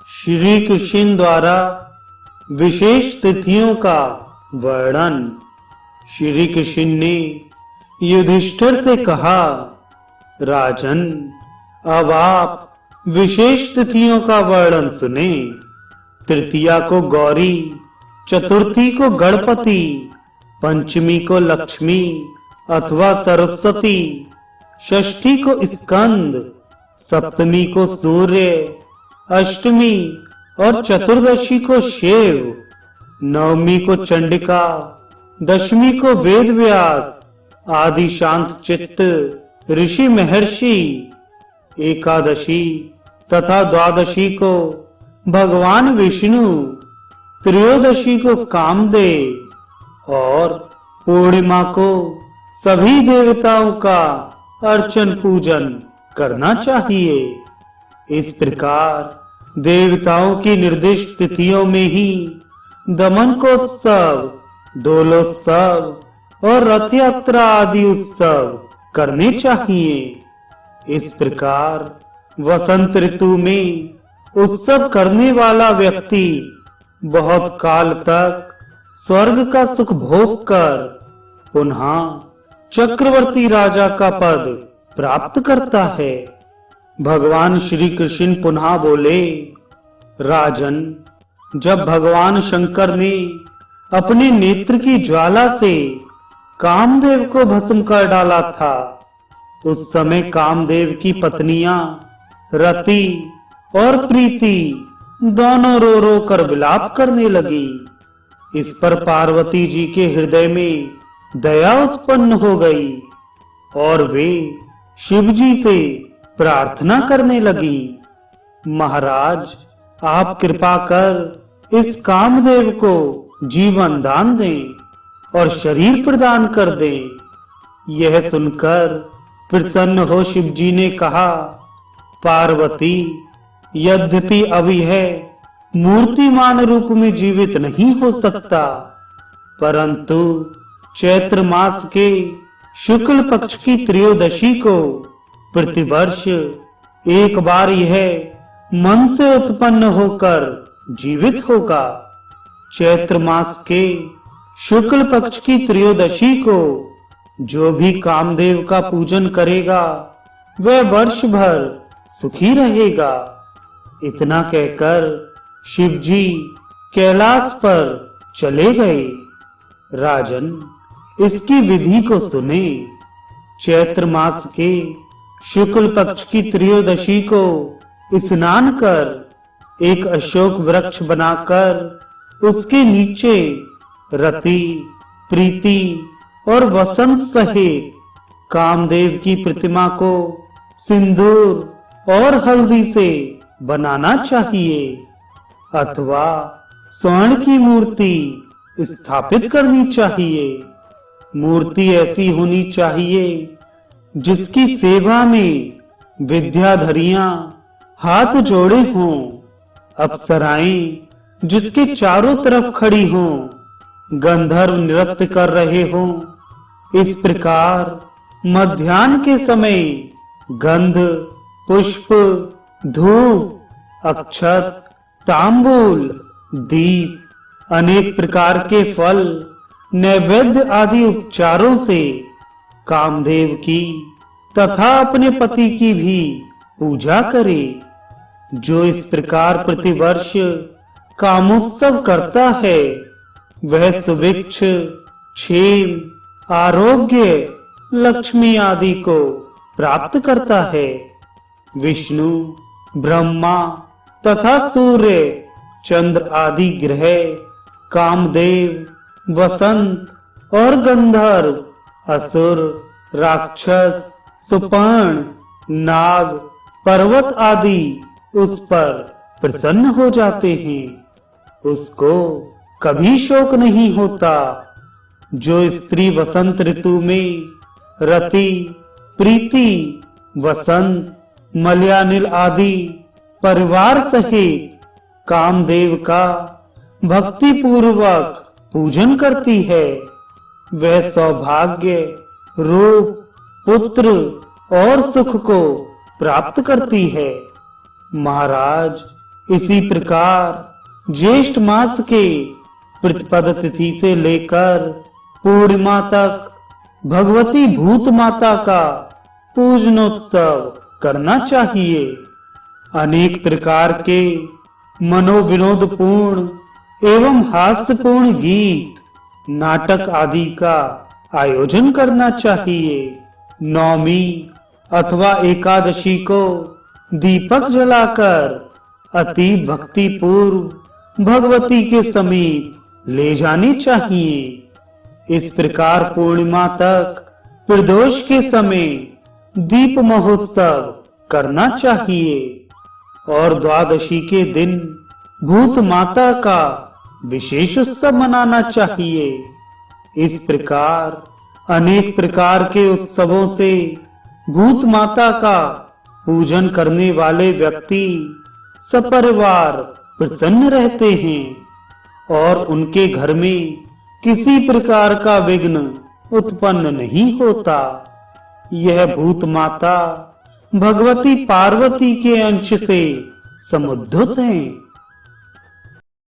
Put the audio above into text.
श्री कृष्ण द्वारा विशेष तिथियों का वर्णन। श्री कृष्ण ने युधिष्ठिर से कहा, राजन, अब आप विशेष तिथियों का वर्णन सुने। तृतीया को गौरी, चतुर्थी को गणपति, पंचमी को लक्ष्मी अथवा सरस्वती, षष्ठी को स्कंद, सप्तमी को सूर्य, अष्टमी और चतुर्दशी को शिव, नवमी को चंडिका, दशमी को वेद व्यास आदि शांत चित्त ऋषि महर्षि, एकादशी तथा द्वादशी को भगवान विष्णु, त्रयोदशी को कामदेव और पूर्णिमा को सभी देवताओं का अर्चन पूजन करना चाहिए। इस प्रकार देवताओं की निर्दिष्ट तिथियों में ही दमनकोत्सव, दोलोत्सव और रथ यात्रा आदि उत्सव करने चाहिए। इस प्रकार वसंत ऋतु में उत्सव करने वाला व्यक्ति बहुत काल तक स्वर्ग का सुख भोग कर पुनः चक्रवर्ती राजा का पद प्राप्त करता है। भगवान श्री कृष्ण पुनः बोले, राजन, जब भगवान शंकर ने अपने नेत्र की ज्वाला से कामदेव को भस्म कर डाला था, उस समय कामदेव की पत्नियां रति और प्रीति दोनों रो रो कर विलाप करने लगी। इस पर पार्वती जी के हृदय में दया उत्पन्न हो गई और वे शिव जी से प्रार्थना करने लगी, महाराज, आप कृपा कर इस कामदेव को जीवन दान दें और शरीर प्रदान कर दें। यह सुनकर प्रसन्न हो शिव जी ने कहा, पार्वती, यद्यपि अब यह मूर्तिमान रूप में जीवित नहीं हो सकता, परंतु चैत्र मास के शुक्ल पक्ष की त्रयोदशी को प्रतिवर्ष एक बार यह मन से उत्पन्न होकर जीवित होगा। चैत्र मास के शुक्ल पक्ष की त्रयोदशी को जो भी कामदेव का पूजन करेगा वह वर्ष भर सुखी रहेगा। इतना कहकर शिव जी कैलाश पर चले गए। राजन, इसकी विधि को सुने। चैत्र मास के शुक्ल पक्ष की त्रयोदशी को स्नान कर एक अशोक वृक्ष बनाकर उसके नीचे रति, प्रीति और वसंत सहित कामदेव की प्रतिमा को सिंदूर और हल्दी से बनाना चाहिए अथवा स्वर्ण की मूर्ति स्थापित करनी चाहिए। मूर्ति ऐसी होनी चाहिए जिसकी सेवा में विद्याधरियां हाथ जोड़े हों, अप्सराएं जिसके चारों तरफ खड़ी हों, गंधर्व नृत्य कर रहे हों। इस प्रकार मध्याह्न के समय गंध, पुष्प, धूप, अक्षत, तांबूल, दीप, अनेक प्रकार के फल, नैवेद्य आदि उपचारों से कामदेव की तथा अपने पति की भी पूजा करे। जो इस प्रकार प्रतिवर्ष कामोत्सव करता है वह सुभिक्ष, क्षेम, आरोग्य, लक्ष्मी आदि को प्राप्त करता है। विष्णु, ब्रह्मा तथा सूर्य, चंद्र आदि ग्रह, कामदेव, वसंत और गंधर्व, असुर, राक्षस, सुपर्ण, नाग, पर्वत आदि उस पर प्रसन्न हो जाते हैं। उसको कभी शोक नहीं होता। जो स्त्री वसंत ऋतु में रति, प्रीति, वसंत, मलयानिल आदि परिवार सहित कामदेव का भक्ति पूर्वक पूजन करती है वह सौभाग्य, रूप, पुत्र और सुख को प्राप्त करती है। महाराज, इसी प्रकार ज्येष्ठ मास के प्रतिपद तिथि से लेकर पूर्णिमा तक भगवती भूत माता का पूजनोत्सव करना चाहिए। अनेक प्रकार के मनोविनोदपूर्ण एवं हास्यपूर्ण गीत, नाटक आदि का आयोजन करना चाहिए। नवमी अथवा एकादशी को दीपक जलाकर अति भक्ति पूर्व भगवती के समीप ले जानी चाहिए। इस प्रकार पूर्णिमा तक प्रदोष के समय दीप महोत्सव करना चाहिए और द्वादशी के दिन भूत माता का विशेष उत्सव मनाना चाहिए। इस प्रकार अनेक प्रकार के उत्सवों से भूत माता का पूजन करने वाले व्यक्ति सपरिवार प्रसन्न रहते हैं और उनके घर में किसी प्रकार का विघ्न उत्पन्न नहीं होता। यह भूत माता भगवती पार्वती के अंश से समुद्भूत हैं।